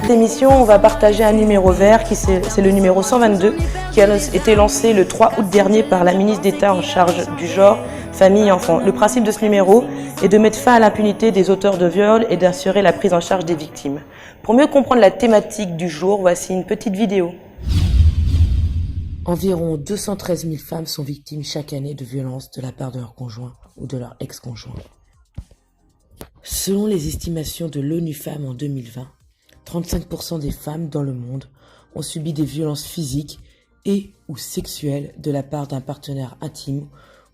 cette émission, on va partager un numéro vert, c'est le numéro 122, qui a été lancé le 3 août dernier par la ministre d'État en charge du genre, famille et enfants. Le principe de ce numéro est de mettre fin à l'impunité des auteurs de viols et d'assurer la prise en charge des victimes. Pour mieux comprendre la thématique du jour, voici une petite vidéo. Environ 213 000 femmes sont victimes chaque année de violences de la part de leur conjoint ou de leur ex-conjoint. Selon les estimations de l'ONU Femmes en 2020, 35% des femmes dans le monde ont subi des violences physiques et ou sexuelles de la part d'un partenaire intime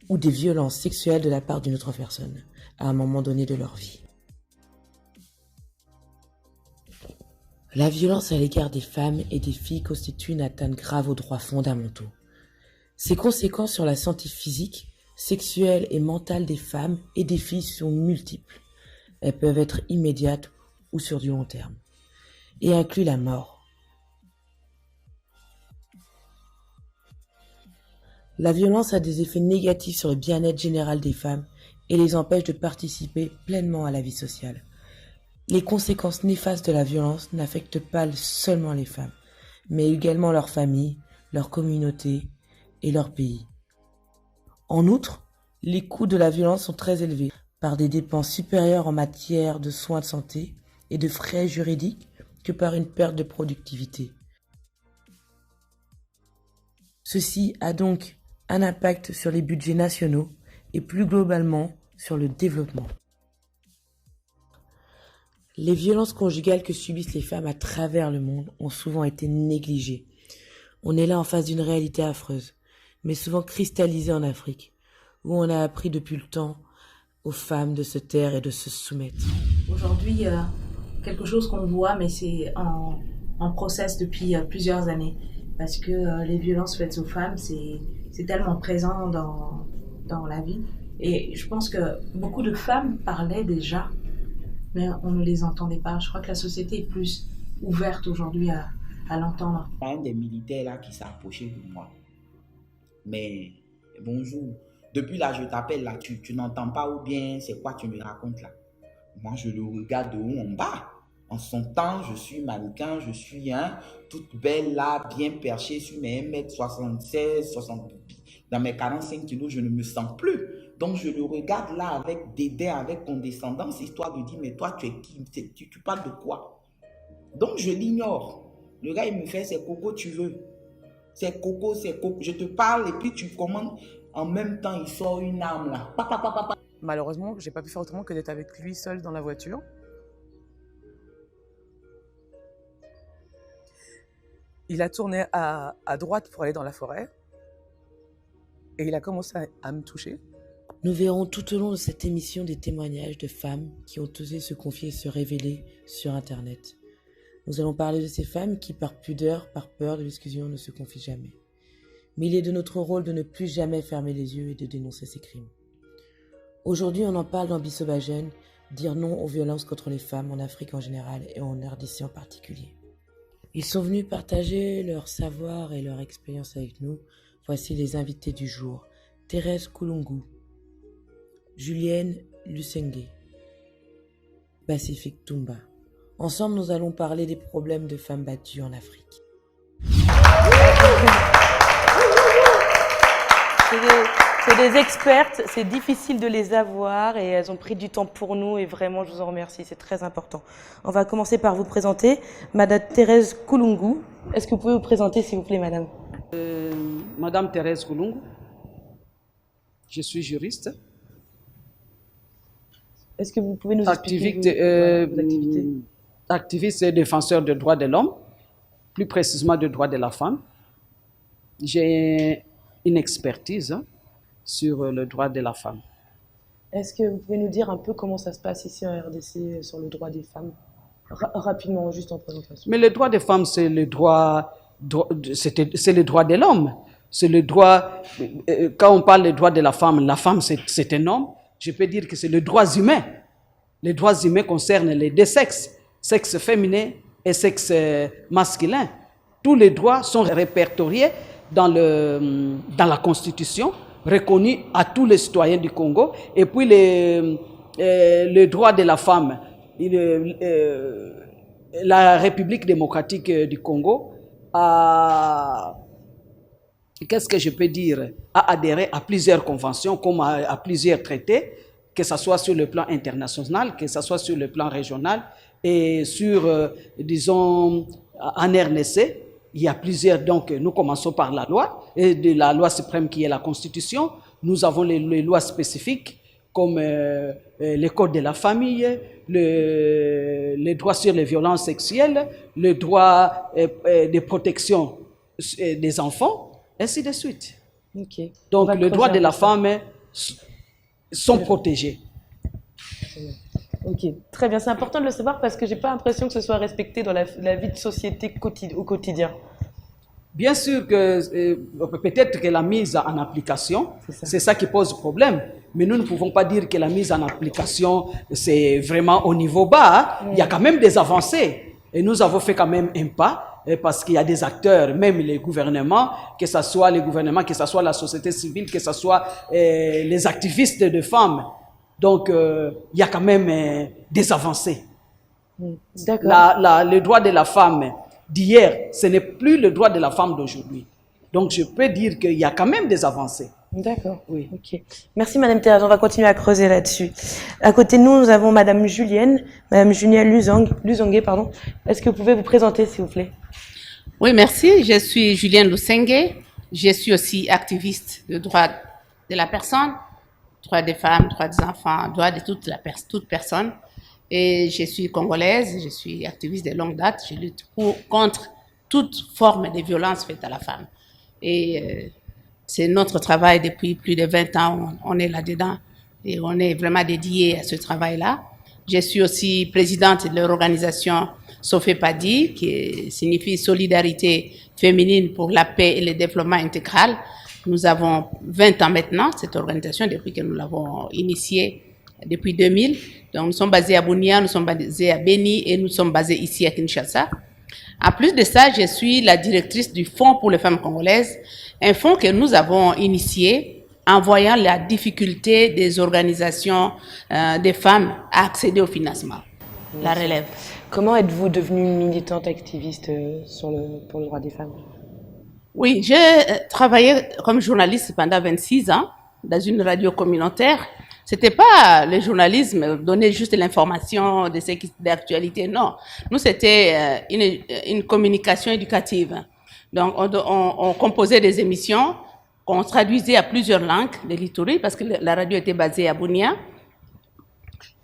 ou des violences sexuelles de la part d'une autre personne à un moment donné de leur vie. La violence à l'égard des femmes et des filles constitue une atteinte grave aux droits fondamentaux. Ses conséquences sur la santé physique, sexuelle et mentale des femmes et des filles sont multiples. Elles peuvent être immédiates ou sur du long terme, et incluent la mort. La violence a des effets négatifs sur le bien-être général des femmes et les empêche de participer pleinement à la vie sociale. Les conséquences néfastes de la violence n'affectent pas seulement les femmes, mais également leurs familles, leur communauté et leur pays. En outre, les coûts de la violence sont très élevés, par des dépenses supérieures en matière de soins de santé et de frais juridiques que par une perte de productivité. Ceci a donc un impact sur les budgets nationaux et plus globalement sur le développement. Les violences conjugales que subissent les femmes à travers le monde ont souvent été négligées. On est là en face d'une réalité affreuse, mais souvent cristallisée en Afrique, où on a appris depuis le temps aux femmes de se taire et de se soumettre. Aujourd'hui, quelque chose qu'on voit, mais c'est en process depuis plusieurs années, parce que les violences faites aux femmes, c'est tellement présent dans la vie. Et je pense que beaucoup de femmes parlaient déjà, mais on ne les entendait pas. Je crois que la société est plus ouverte aujourd'hui à l'entendre. Il y a un des militaires là qui s'est approché de moi. Mais bonjour, depuis là je t'appelle là, tu n'entends pas ou bien c'est quoi tu me racontes là? Moi je le regarde de haut en bas. En son temps, je suis mannequin, je suis toute belle là, bien perchée sur mes 1m76, 60. Dans mes 45 kilos, je ne me sens plus. Donc je le regarde là avec dédain, avec condescendance, histoire de dire, mais toi tu es qui? Tu parles de quoi? Donc je l'ignore. Le gars il me fait, c'est coco tu veux. C'est coco, c'est coco. Je te parle et puis tu commandes. En même temps, il sort une arme là. Malheureusement, j'ai pas pu faire autrement que d'être avec lui seul dans la voiture. Il a tourné à droite pour aller dans la forêt. Et il a commencé à me toucher. Nous verrons tout au long de cette émission des témoignages de femmes qui ont osé se confier et se révéler sur Internet. Nous allons parler de ces femmes qui, par pudeur, par peur de l'exclusion, ne se confient jamais. Mais il est de notre rôle de ne plus jamais fermer les yeux et de dénoncer ces crimes. Aujourd'hui, on en parle dans Bisoba Jeune, dire non aux violences contre les femmes en Afrique en général et en RDC en particulier. Ils sont venus partager leur savoir et leur expérience avec nous. Voici les invités du jour. Thérèse Kulungu, Julienne Lusengue, Pacifique Tumba. Ensemble, nous allons parler des problèmes de femmes battues en Afrique. C'est des expertes, c'est difficile de les avoir et elles ont pris du temps pour nous et vraiment je vous en remercie, c'est très important. On va commencer par vous présenter, Madame Thérèse Kulungu. Est-ce que vous pouvez vous présenter s'il vous plaît, Madame? Madame Thérèse Kulungu, je suis juriste. Est-ce que vous pouvez nous expliquer vos activités? Activiste et défenseur des droits de l'homme, plus précisément des droits de la femme. J'ai une expertise sur le droit de la femme. Est-ce que vous pouvez nous dire un peu comment ça se passe ici en RDC sur le droit des femmes? Rapidement, juste en présentation. Mais le droit des femmes, c'est le droit de l'homme. C'est le droit, quand on parle des droits de la femme c'est un homme. Je peux dire que c'est les droits humains. Les droits humains concernent les deux sexes, sexe féminin et sexe masculin. Tous les droits sont répertoriés dans la Constitution, reconnus à tous les citoyens du Congo. Et puis les droits de la femme la République démocratique du Congo a, qu'est-ce que je peux dire, a adhéré à plusieurs conventions, comme à plusieurs traités, que ce soit sur le plan international, que ce soit sur le plan régional, et sur, disons, en RNC, il y a plusieurs, donc nous commençons par la loi, et de la loi suprême qui est la Constitution. Nous avons les lois spécifiques, comme le code de la famille, le droit sur les violences sexuelles, le droit de protection des enfants, ainsi de suite. Ok. Donc les droits de la femme sont protégés. Ok, très bien. C'est important de le savoir parce que j'ai pas l'impression que ce soit respecté dans la vie de société au quotidien. Bien sûr que peut-être que la mise en application, c'est ça qui pose problème. Mais nous ne pouvons pas dire que la mise en application, c'est vraiment au niveau bas. Il y a quand même des avancées. Et nous avons fait quand même un pas parce qu'il y a des acteurs, même les gouvernements, que ce soit les gouvernements, que ce soit la société civile, que ce soit les activistes de femmes. Donc, il y a quand même des avancées. D'accord. Le droit de la femme d'hier, ce n'est plus le droit de la femme d'aujourd'hui. Donc, je peux dire qu'il y a quand même des avancées. D'accord. Oui. Ok. Merci Madame Thérèse. On va continuer à creuser là-dessus. À côté de nous, nous avons Madame Julienne Luzongue, pardon. Est-ce que vous pouvez vous présenter, s'il vous plaît? Oui, merci. Je suis Julienne Luzongue. Je suis aussi activiste de droits de la personne, droits des femmes, droits des enfants, droits de toute personne. Et je suis congolaise, je suis activiste de longue date. Je lutte contre toute forme de violence faite à la femme. Et c'est notre travail depuis plus de 20 ans. On est là-dedans et on est vraiment dédié à ce travail-là. Je suis aussi présidente de l'organisation SOFEPADI, qui signifie Solidarité féminine pour la paix et le développement intégral. Nous avons 20 ans maintenant, cette organisation, depuis que nous l'avons initiée depuis 2000. Donc, nous sommes basés à Bunia, nous sommes basés à Beni et nous sommes basés ici à Kinshasa. En plus de ça, je suis la directrice du Fonds pour les femmes congolaises, un fonds que nous avons initié en voyant la difficulté des organisations des femmes à accéder au financement, la relève. Comment êtes-vous devenue militante activiste pour le droit des femmes? Oui, j'ai travaillé comme journaliste pendant 26 ans dans une radio communautaire. C'était pas le journalisme, donner juste l'information de ce qui est d'actualité, non. Nous, c'était une communication éducative. Donc, on composait des émissions qu'on traduisait à plusieurs langues de l'Ituri, parce que la radio était basée à Bunia.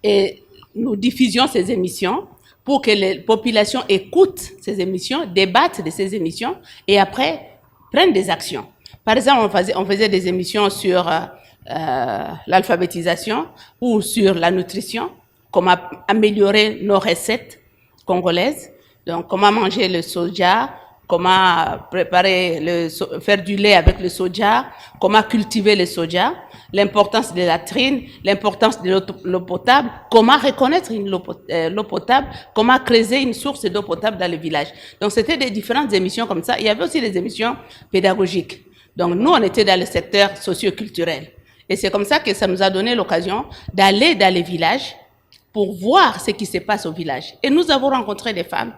Et nous diffusions ces émissions pour que les populations écoutent ces émissions, débattent de ces émissions, et après, prennent des actions. Par exemple, on faisait des émissions sur l'alphabétisation ou sur la nutrition, comment améliorer nos recettes congolaises, donc comment manger le soja, comment préparer faire du lait avec le soja, comment cultiver le soja, l'importance de la trine, l'importance de l'eau potable, comment reconnaître l'eau potable, comment créer une source d'eau potable dans le village. Donc c'était des différentes émissions comme ça. Il y avait aussi des émissions pédagogiques. Donc nous, on était dans le secteur socio-culturel. Et c'est comme ça que ça nous a donné l'occasion d'aller dans les villages pour voir ce qui se passe au village. Et nous avons rencontré des femmes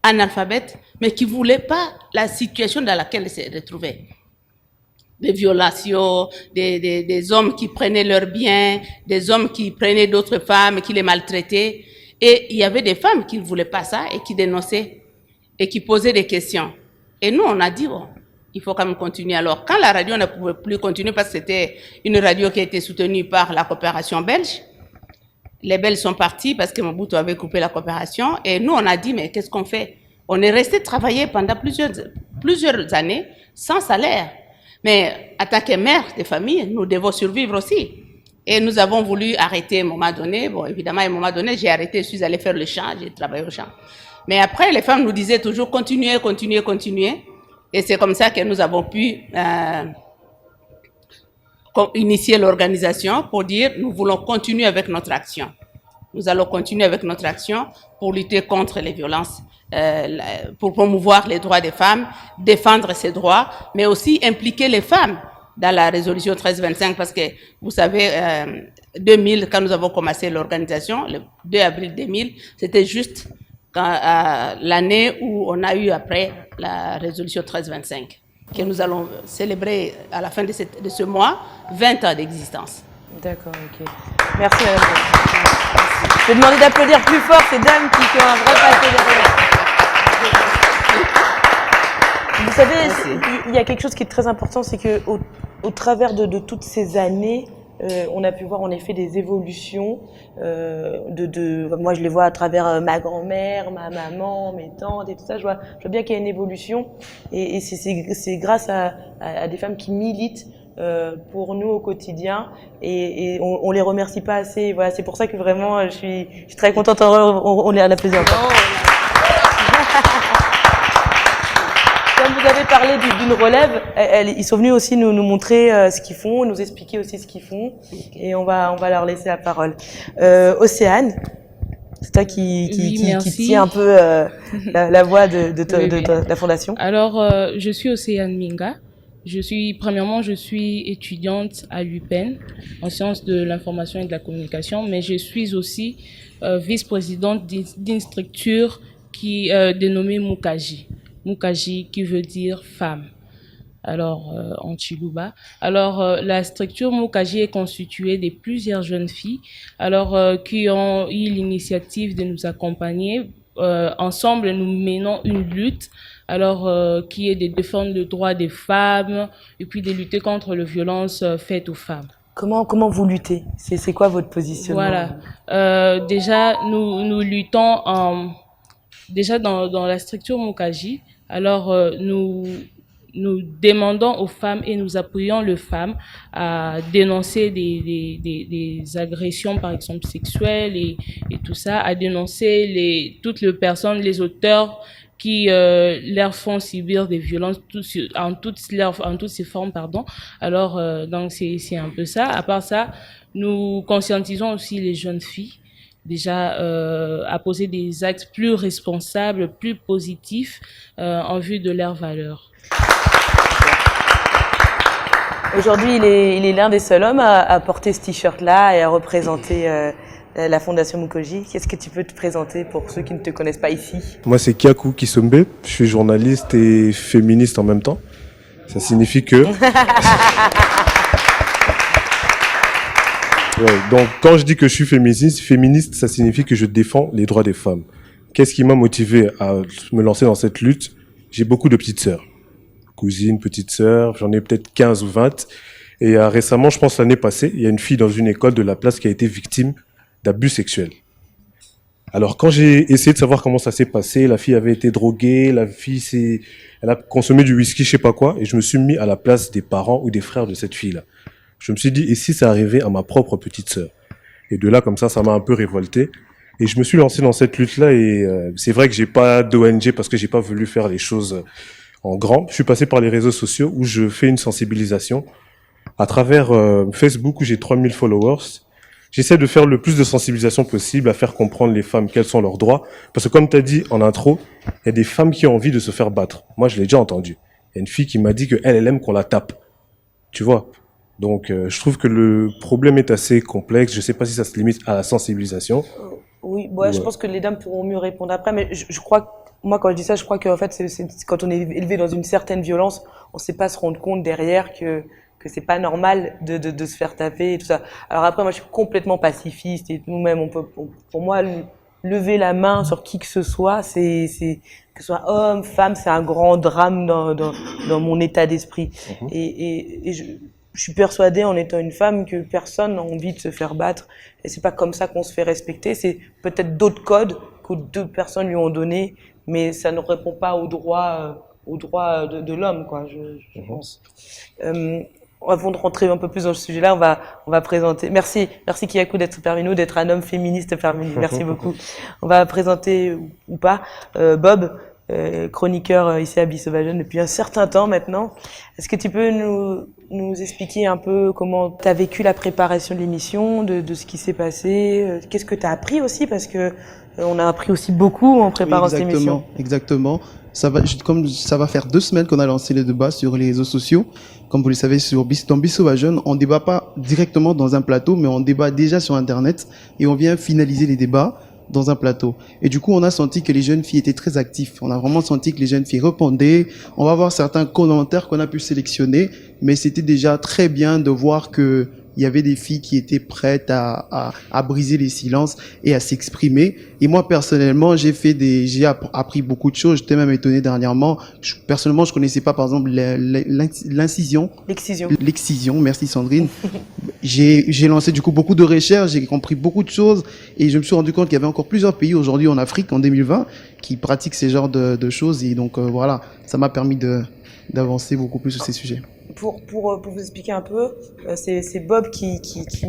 analphabètes, mais qui ne voulaient pas la situation dans laquelle elles se retrouvaient. Des violations, des hommes qui prenaient leurs biens, des hommes qui prenaient d'autres femmes, qui les maltraitaient. Et il y avait des femmes qui ne voulaient pas ça et qui dénonçaient et qui posaient des questions. Et nous, on a dit, bon, il faut quand même continuer. Alors, quand la radio ne pouvait plus continuer, parce que c'était une radio qui a été soutenue par la coopération belge, les Belges sont partis parce que Mobutu avait coupé la coopération. Et nous, on a dit, mais qu'est-ce qu'on fait? On est resté travailler pendant plusieurs années sans salaire. Mais en tant que mère de famille, nous devons survivre aussi. Et nous avons voulu arrêter à un moment donné. Bon, évidemment, à un moment donné, j'ai arrêté, je suis allée faire le champ, j'ai travaillé au champ. Mais après, les femmes nous disaient toujours, continuez, continuez, continuez. Et c'est comme ça que nous avons pu initier l'organisation pour dire, nous voulons continuer avec notre action. Nous allons continuer avec notre action pour lutter contre les violences, pour promouvoir les droits des femmes, défendre ces droits, mais aussi impliquer les femmes dans la résolution 1325, parce que vous savez, 2000, quand nous avons commencé l'organisation, le 2 avril 2000, c'était juste à l'année où on a eu après la résolution 1325, que nous allons célébrer à la fin de ce mois 20 ans d'existence. D'accord, ok. Merci madame. Je vais demander d'applaudir plus fort ces dames qui ont un vrai passé derrière. Vous savez, il y a quelque chose qui est très important, c'est que au travers de toutes ces années, on a pu voir en effet des évolutions. Moi, je les vois à travers ma grand-mère, ma maman, mes tantes et tout ça. Je vois bien qu'il y a une évolution, et c'est grâce à des femmes qui militent pour nous au quotidien, et on les remercie pas assez. Voilà, c'est pour ça que vraiment, je suis très contente. On les applaudit encore. Comme vous avez parlé d'une relève, ils sont venus aussi nous montrer ce qu'ils font, nous expliquer aussi ce qu'ils font, et on va leur laisser la parole. Océane, c'est toi qui tient un peu la voix de la fondation. Alors, je suis Océane Minga. Je suis étudiante à l'UPenn en sciences de l'information et de la communication, mais je suis aussi vice-présidente d'une structure qui est dénommée Mukaji. Mukaji qui veut dire femme. Alors, en Chiluba. Alors, la structure Mukaji est constituée de plusieurs jeunes filles, qui ont eu l'initiative de nous accompagner. Ensemble, nous menons une lutte, qui est de défendre le droit des femmes et puis de lutter contre les violences faites aux femmes. Comment vous luttez? C'est quoi votre positionnement? Voilà. Déjà, nous luttons déjà dans la structure Mukaji. Alors, nous demandons aux femmes et nous appuyons les femmes à dénoncer des agressions, par exemple sexuelles et tout ça, à dénoncer toutes les personnes, les auteurs qui leur font subir des violences en toutes ces formes, pardon. Alors, donc c'est un peu ça. À part ça, nous conscientisons aussi les jeunes filles déjà à poser des actes plus responsables, plus positifs en vue de leurs valeurs. Aujourd'hui, il est l'un des seuls hommes à porter ce t-shirt-là et à représenter la Fondation Mukaji. Qu'est-ce que tu peux te présenter pour ceux qui ne te connaissent pas ici? Moi, c'est Kyaku Kisombe. Je suis journaliste et féministe en même temps. Ça signifie que... Ouais, donc, quand je dis que je suis féministe, ça signifie que je défends les droits des femmes. Qu'est-ce qui m'a motivé à me lancer dans cette lutte? J'ai beaucoup de petites sœurs. Cousines, petites sœurs, j'en ai peut-être 15 ou 20. Et récemment, je pense l'année passée, il y a une fille dans une école de la place qui a été victime d'abus sexuels. Alors, quand j'ai essayé de savoir comment ça s'est passé, la fille avait été droguée, elle a consommé du whisky, je sais pas quoi, et je me suis mis à la place des parents ou des frères de cette fille-là. Je me suis dit, et si ça arrivait à ma propre petite sœur? Et de là, comme ça m'a un peu révolté. Et je me suis lancé dans cette lutte-là, et c'est vrai que j'ai pas d'ONG parce que j'ai pas voulu faire les choses en grand. Je suis passé par les réseaux sociaux où je fais une sensibilisation à travers Facebook où j'ai 3000 followers. J'essaie de faire le plus de sensibilisation possible, à faire comprendre les femmes quels sont leurs droits. Parce que comme tu as dit en intro, il y a des femmes qui ont envie de se faire battre. Moi, je l'ai déjà entendu. Il y a une fille qui m'a dit qu'elle aime qu'on la tape. Tu vois? Donc, je trouve que le problème est assez complexe. Je sais pas si ça se limite à la sensibilisation. Oui, ouais. Je pense que les dames pourront mieux répondre après, mais je crois, moi, quand je dis ça, je crois qu'en fait, c'est quand on est élevé dans une certaine violence, on sait pas se rendre compte derrière que c'est pas normal de se faire taper et tout ça. Alors après, moi, je suis complètement pacifiste et nous-mêmes, pour moi, lever la main sur qui que ce soit, que ce soit homme, femme, c'est un grand drame dans mon état d'esprit. Et je suis persuadée, en étant une femme, que personne n'a envie de se faire battre. Et c'est pas comme ça qu'on se fait respecter. C'est peut-être d'autres codes que d'autres personnes lui ont donnés, mais ça ne répond pas aux droits de l'homme, quoi, je pense. Avant de rentrer un peu plus dans ce sujet-là, on va présenter. Merci Kyaku d'être parmi nous, d'être un homme féministe parmi nous. Merci beaucoup. On va présenter ou pas Bob, chroniqueur ici à Bissovajeune depuis un certain temps maintenant. Est-ce que tu peux nous expliquer un peu comment tu as vécu la préparation de l'émission, de ce qui s'est passé, qu'est-ce que tu as appris aussi, parce que on a appris aussi beaucoup en préparant cette émission. Exactement. Comme ça va faire 2 semaines qu'on a lancé le débat sur les réseaux sociaux. Comme vous le savez, dans Bissovajeune, on débat pas directement dans un plateau, mais on débat déjà sur Internet et on vient finaliser les débats dans un plateau. Et du coup, on a senti que les jeunes filles étaient très actives. On a vraiment senti que les jeunes filles répondaient. On va voir certains commentaires qu'on a pu sélectionner, mais c'était déjà très bien de voir que il y avait des filles qui étaient prêtes à briser les silences et à s'exprimer. Et moi, personnellement, j'ai appris beaucoup de choses. J'étais même étonné dernièrement. Personnellement, je connaissais pas, par exemple, l'incision. L'excision. Merci Sandrine. J'ai lancé du coup beaucoup de recherches, j'ai compris beaucoup de choses et je me suis rendu compte qu'il y avait encore plusieurs pays aujourd'hui en Afrique en 2020 qui pratiquent ces genres de choses et donc voilà, ça m'a permis d'avancer beaucoup plus sur ces sujets. Pour vous expliquer un peu, c'est Bob qui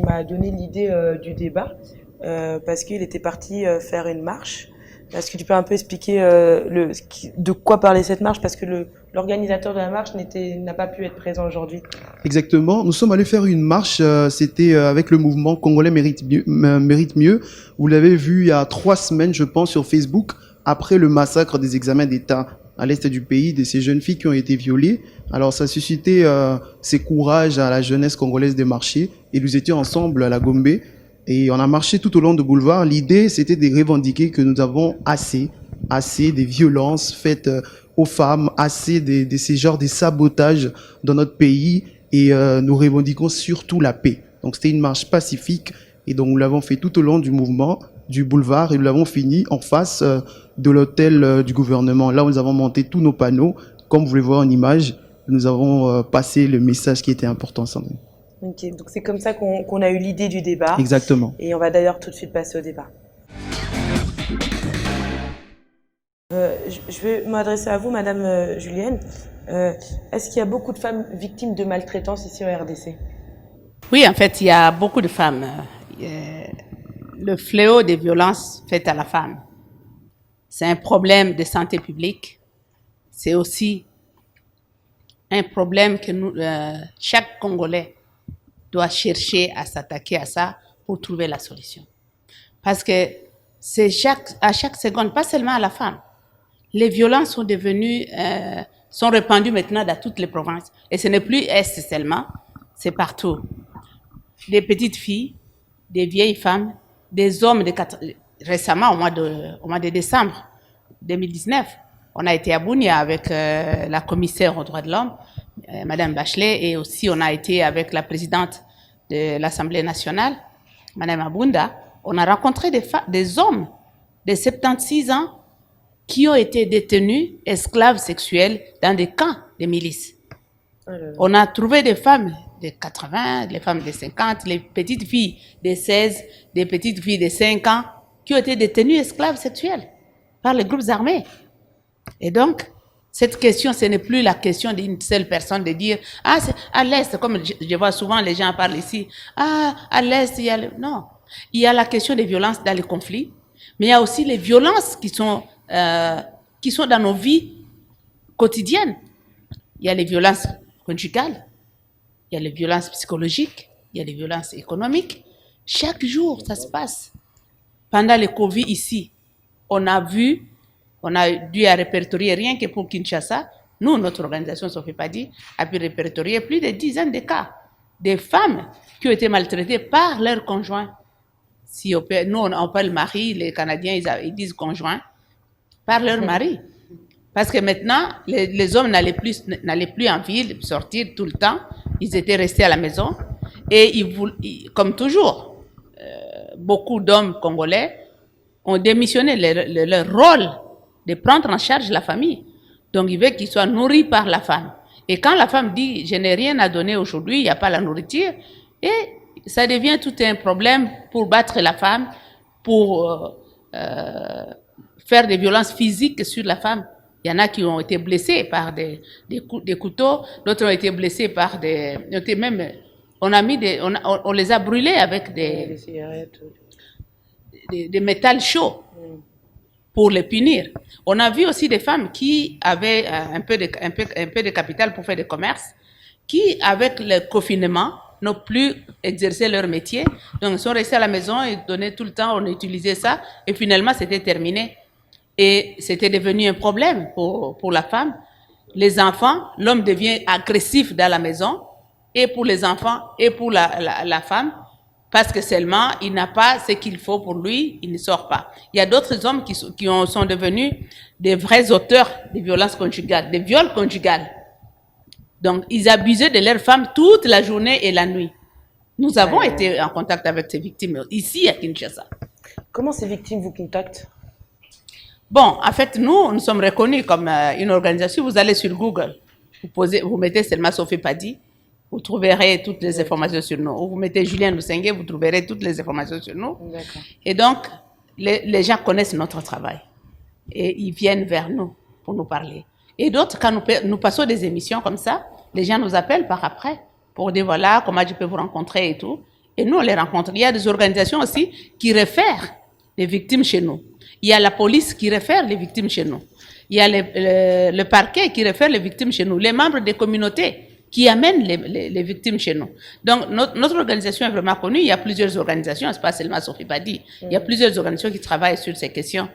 m'a donné l'idée du débat parce qu'il était parti faire une marche. Est-ce que tu peux un peu expliquer de quoi parlait cette marche, parce que l'organisateur de la marche n'a pas pu être présent aujourd'hui. Exactement. Nous sommes allés faire une marche. C'était avec le mouvement Congolais mérite mieux. Vous l'avez vu il y a 3 semaines, je pense, sur Facebook, après le massacre des examens d'État à l'est du pays, de ces jeunes filles qui ont été violées. Alors ça a suscité ces courages à la jeunesse congolaise de marcher. Et nous étions ensemble à la Gombe. Et on a marché tout au long du boulevard. L'idée, c'était de revendiquer que nous avons assez des violences faites aux femmes, assez de ces genres de sabotages dans notre pays. Et nous revendiquons surtout la paix. Donc c'était une marche pacifique. Et donc nous l'avons fait tout au long du mouvement, du boulevard. Et nous l'avons fini en face de l'hôtel du gouvernement. Là où nous avons monté tous nos panneaux. Comme vous pouvez voir en image, nous avons passé le message qui était important, Sandrine. Ok, donc c'est comme ça qu'on a eu l'idée du débat. Exactement. Et on va d'ailleurs tout de suite passer au débat. Je vais m'adresser à vous, Madame Julienne. Est-ce qu'il y a beaucoup de femmes victimes de maltraitance ici en RDC? Oui, en fait, il y a beaucoup de femmes. Le fléau des violences faites à la femme, c'est un problème de santé publique. C'est aussi un problème que chaque Congolais doit chercher à s'attaquer à ça pour trouver la solution. Parce que c'est à chaque seconde, pas seulement à la femme. Les violences sont devenues, sont répandues maintenant dans toutes les provinces. Et ce n'est plus Est seulement, c'est partout. Des petites filles, des vieilles femmes, des hommes. Récemment, au mois de décembre 2019, on a été à Bunia avec la commissaire aux droits de l'homme, Madame Bachelet, et aussi on a été avec la présidente de l'Assemblée nationale, Madame Abunda. On a rencontré des hommes de 76 ans qui ont été détenus esclaves sexuels dans des camps de milices. On a trouvé des femmes de 80, les femmes de 50, les petites filles de 16, des petites filles de 5 ans qui ont été détenues esclaves sexuels par les groupes armés. Et donc, cette question, ce n'est plus la question d'une seule personne de dire « Ah, c'est à l'Est », comme je vois souvent les gens parlent ici. « Ah, à l'Est, il y a… » Non. Il y a la question des violences dans les conflits, mais il y a aussi les violences qui sont dans nos vies quotidiennes. Il y a les violences conjugales, il y a les violences psychologiques, il y a les violences économiques. Chaque jour, ça se passe. Pendant le Covid ici, on a dû répertorier rien que pour Kinshasa. Nous, notre organisation Sofepadi a pu répertorier plus de dizaines de cas des femmes qui ont été maltraitées par leurs conjoints. Nous, on parle mari, les Canadiens, ils disent conjoint, par leur mari. Parce que maintenant, les hommes n'allaient plus en ville, sortir tout le temps. Ils étaient restés à la maison. Et comme toujours, beaucoup d'hommes congolais ont démissionné leur rôle de prendre en charge la famille. Donc, ils veulent qu'ils soient nourris par la femme. Et quand la femme dit « je n'ai rien à donner aujourd'hui, il n'y a pas la nourriture », et ça devient tout un problème pour battre la femme, pour faire des violences physiques sur la femme. Il y en a qui ont été blessés par des couteaux, d'autres ont été blessés par on les a brûlés avec des métals chauds pour les punir. On a vu aussi des femmes qui avaient un peu de capital pour faire des commerces, qui, avec le confinement, n'ont plus exercé leur métier. Donc, ils sont restés à la maison et donnaient tout le temps, on utilisait ça, et finalement, c'était terminé. Et c'était devenu un problème pour la femme. Les enfants, l'homme devient agressif dans la maison, et pour les enfants, et pour la femme. Parce que seulement, il n'a pas ce qu'il faut pour lui, il ne sort pas. Il y a d'autres hommes qui sont devenus des vrais auteurs de violences conjugales, de viols conjugales. Donc, ils abusaient de leurs femmes toute la journée et la nuit. Nous avons été en contact avec ces victimes ici à Kinshasa. Comment ces victimes vous contactent? Bon, en fait, nous sommes reconnus comme une organisation. Vous allez sur Google, vous mettez seulement Sophie Padi, vous trouverez toutes les informations sur nous. Ou vous mettez Julien Lusenge, vous trouverez toutes les informations sur nous. Et donc, les gens connaissent notre travail. Et ils viennent vers nous pour nous parler. Et d'autres, quand nous passons des émissions comme ça, les gens nous appellent par après pour dire voilà, comment je peux vous rencontrer et tout. Et nous, on les rencontre. Il y a des organisations aussi qui réfèrent les victimes chez nous. Il y a la police qui réfère les victimes chez nous. Il y a le parquet qui réfère les victimes chez nous. Les membres des communautés qui amènent les victimes chez nous. Donc, notre organisation est vraiment connue. Il y a plusieurs organisations, ce n'est pas seulement Sophie Padi. Il y a plusieurs organisations qui travaillent sur ces questions.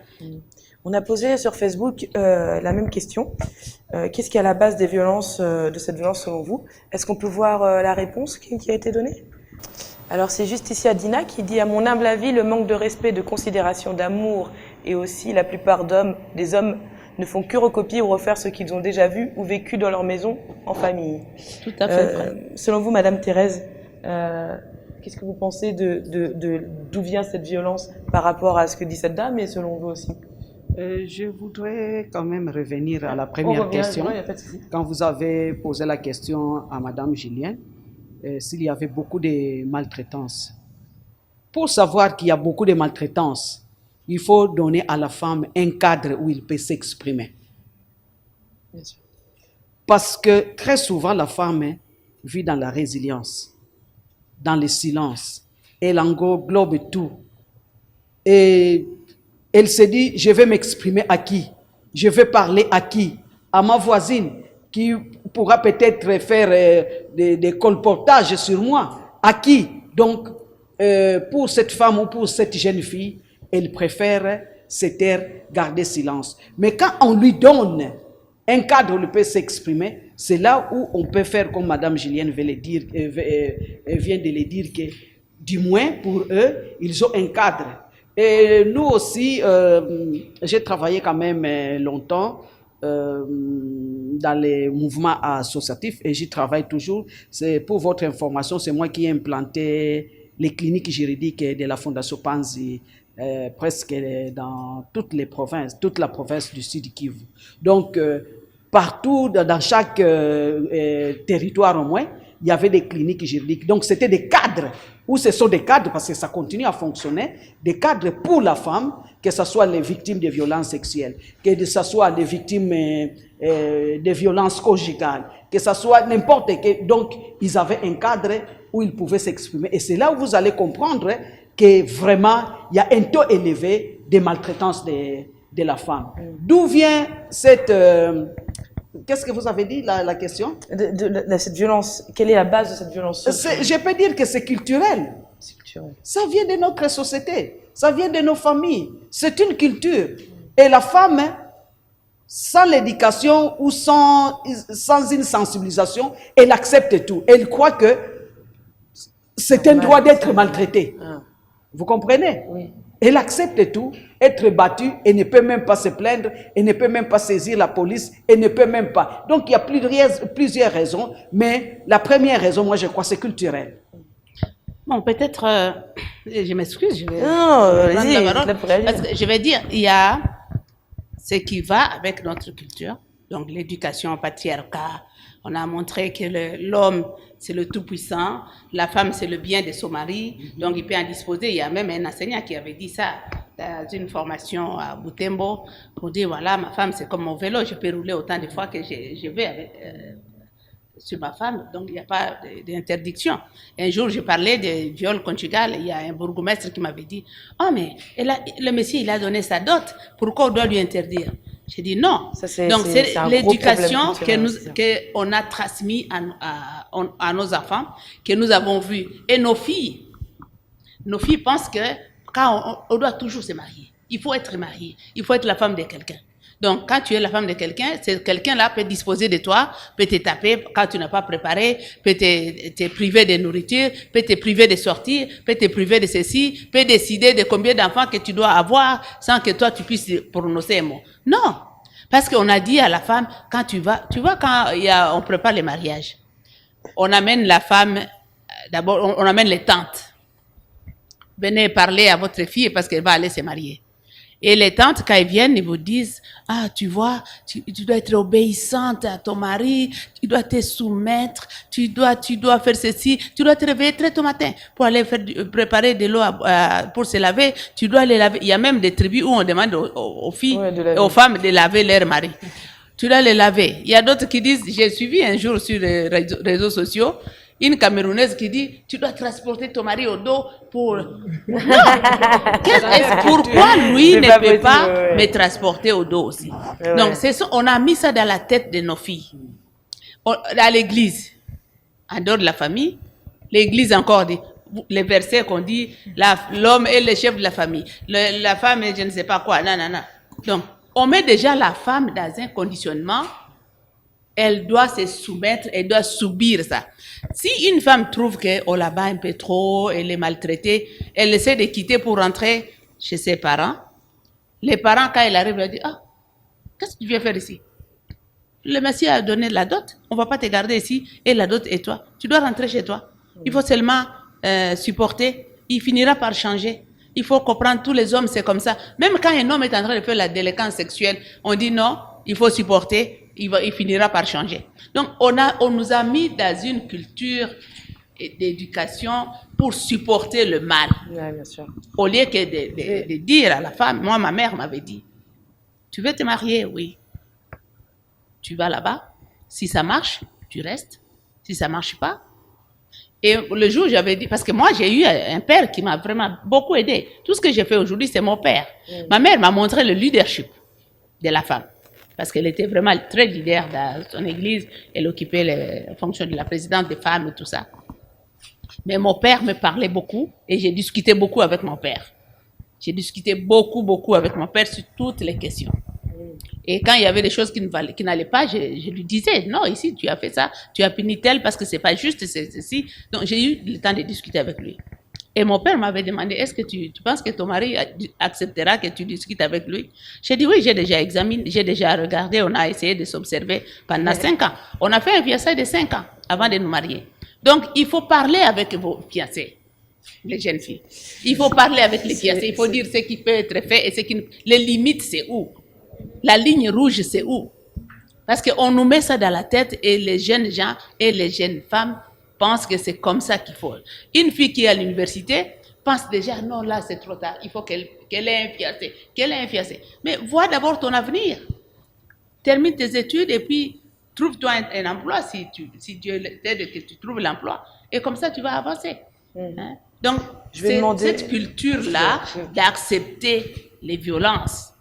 On a posé sur Facebook la même question. Qu'est-ce qui est à la base des violences, de cette violence selon vous? Est-ce qu'on peut voir la réponse qui a été donnée? Alors c'est juste ici Adina qui dit « À mon humble avis, le manque de respect, de considération, d'amour et aussi la plupart des hommes ne font que recopier ou refaire ce qu'ils ont déjà vu ou vécu dans leur maison, en famille. » Tout à fait vrai. Selon vous, Madame Thérèse, qu'est-ce que vous pensez d'où vient cette violence par rapport à ce que dit cette dame et selon vous aussi? Je voudrais quand même revenir à la première question. Quand vous avez posé la question à Madame Julienne, s'il y avait beaucoup de maltraitance. Pour savoir qu'il y a beaucoup de maltraitance, il faut donner à la femme un cadre où il peut s'exprimer. Parce que très souvent, la femme vit dans la résilience, dans le silence. Elle englobe tout. Et elle se dit, je vais m'exprimer à qui? Je vais parler à qui? À ma voisine qui pourra peut-être faire des colportages sur moi. À qui? Donc, pour cette femme ou pour cette jeune fille, elle préfère se taire, garder silence. Mais quand on lui donne un cadre où il peut s'exprimer, c'est là où on peut faire comme Madame Julienne vient de le dire, que du moins pour eux, ils ont un cadre. Et nous aussi, j'ai travaillé quand même longtemps dans les mouvements associatifs et j'y travaille toujours. C'est pour votre information, c'est moi qui ai implanté les cliniques juridiques de la Fondation Panzi presque dans toutes les provinces, toute la province du Sud Kivu. Donc, partout, dans chaque territoire au moins, il y avait des cliniques juridiques. Donc, c'était des cadres, ou ce sont des cadres, parce que ça continue à fonctionner, des cadres pour la femme, que ce soit les victimes de violences sexuelles, que ce soit les victimes de violences conjugales, que ce soit n'importe quel. Donc, ils avaient un cadre où ils pouvaient s'exprimer. Et c'est là où vous allez comprendre que vraiment, il y a un taux élevé de maltraitance de la femme. D'où vient cette... Qu'est-ce que vous avez dit, la question? De cette violence. Quelle est la base de cette violence? Je peux dire que c'est culturel. Ça vient de notre société. Ça vient de nos familles. C'est une culture. Et la femme, sans l'éducation ou sans une sensibilisation, elle accepte tout. Elle croit que c'est un droit d'être maltraitée. Vous comprenez? Oui. Elle accepte tout, être battue, et ne peut même pas se plaindre, et ne peut même pas saisir la police, et ne peut même pas. Donc il y a plusieurs raisons, mais la première raison, moi je crois, c'est culturel. Bon, peut-être, je m'excuse, je vais prendre la parole, parce que je vais dire, il y a ce qui va avec notre culture, donc l'éducation patriarcale. On a montré que l'homme, c'est le tout-puissant, la femme, c'est le bien de son mari, donc il peut en disposer. Il y a même un enseignant qui avait dit ça dans une formation à Butembo, pour dire, voilà, ma femme, c'est comme mon vélo, je peux rouler autant de fois que je veux avec, sur ma femme, donc il n'y a pas d'interdiction. Un jour, je parlais de viol conjugal, il y a un bourgmestre qui m'avait dit, « Oh, mais le monsieur, il a donné sa dot, pourquoi on doit lui interdire ?» J'ai dit non. Donc, c'est l'éducation qu'on a transmise à nos enfants, que nous avons vu. Et nos filles pensent que quand on doit toujours se marier, il faut être marié, il faut être la femme de quelqu'un. Donc, quand tu es la femme de quelqu'un, quelqu'un-là peut disposer de toi, peut te taper quand tu n'as pas préparé, peut te priver de nourriture, peut te priver de sortir, peut te priver de ceci, peut décider de combien d'enfants que tu dois avoir sans que toi tu puisses prononcer un mot. Non. Parce qu'on a dit à la femme, quand tu vois quand on prépare les mariages, on amène la femme, d'abord on amène les tantes. Venez parler à votre fille parce qu'elle va aller se marier. Et les tantes, quand elles viennent, ils vous disent, ah, tu vois, tu dois être obéissante à ton mari, tu dois te soumettre, tu dois faire ceci, tu dois te réveiller très tôt matin pour aller préparer de l'eau pour se laver, tu dois les laver. Il y a même des tribus où on demande aux filles, aux femmes de laver leur mari. Tu dois les laver. Il y a d'autres qui disent, j'ai suivi un jour sur les réseaux sociaux, une Camerounaise qui dit, tu dois transporter ton mari au dos pour... Non. Pourquoi lui ne peut pas me transporter au dos aussi? Donc, on a mis ça dans la tête de nos filles. À l'église, en dehors de la famille, l'église encore dit, les versets qu'on dit, l'homme est le chef de la famille, la femme est je ne sais pas quoi, non. Donc, on met déjà la femme dans un conditionnement. Elle doit se soumettre, elle doit subir ça. Si une femme trouve qu'on la bat un peu trop, elle est maltraitée, elle essaie de quitter pour rentrer chez ses parents. Les parents, quand elle arrive, leur disent, ah, qu'est-ce que tu viens faire ici? Le Messie a donné la dot, on ne va pas te garder ici, et la dot est toi. Tu dois rentrer chez toi. Il faut seulement supporter, il finira par changer. Il faut comprendre, tous les hommes, c'est comme ça. Même quand un homme est en train de faire la délinquance sexuelle, on dit non, il faut supporter. Il finira par changer. Donc, on nous a mis dans une culture d'éducation pour supporter le mal. Ouais, bien sûr. Au lieu que de dire à la femme, moi, ma mère m'avait dit, tu veux te marier? Oui. Tu vas là-bas. Si ça marche, tu restes. Si ça marche pas. Et le jour, j'avais dit, parce que moi, j'ai eu un père qui m'a vraiment beaucoup aidé. Tout ce que j'ai fait aujourd'hui, c'est mon père. Ma mère m'a montré le leadership de la femme. Parce qu'elle était vraiment très leader dans son église. Elle occupait les fonctions de la présidente des femmes et tout ça. Mais mon père me parlait beaucoup et j'ai discuté beaucoup avec mon père. J'ai discuté beaucoup avec mon père sur toutes les questions. Et quand il y avait des choses qui n'allaient pas, je lui disais, non, ici, tu as fait ça, tu as puni tel parce que c'est pas juste, c'est ceci. Donc, j'ai eu le temps de discuter avec lui. Et mon père m'avait demandé, est-ce que tu penses que ton mari acceptera que tu discutes avec lui? J'ai dit, oui, j'ai déjà examiné, j'ai déjà regardé, on a essayé de s'observer pendant 5 ans. On a fait un fiançailles de 5 ans avant de nous marier. Donc, il faut parler avec vos fiancés, les jeunes filles. Il faut parler avec les fiancés, il faut dire ce qui peut être fait et ce qui... Les limites, c'est où? La ligne rouge, c'est où? Parce qu'on nous met ça dans la tête et les jeunes gens et les jeunes femmes pensent que c'est comme ça qu'il faut. Une fille qui est à l'université pense déjà, non, là, c'est trop tard. Il faut qu'elle ait un fiancé. Mais vois d'abord ton avenir. Termine tes études et puis trouve-toi un emploi si Dieu t'aide que tu trouves l'emploi. Et comme ça, tu vas avancer. Hein? Donc, cette culture-là d'accepter les violences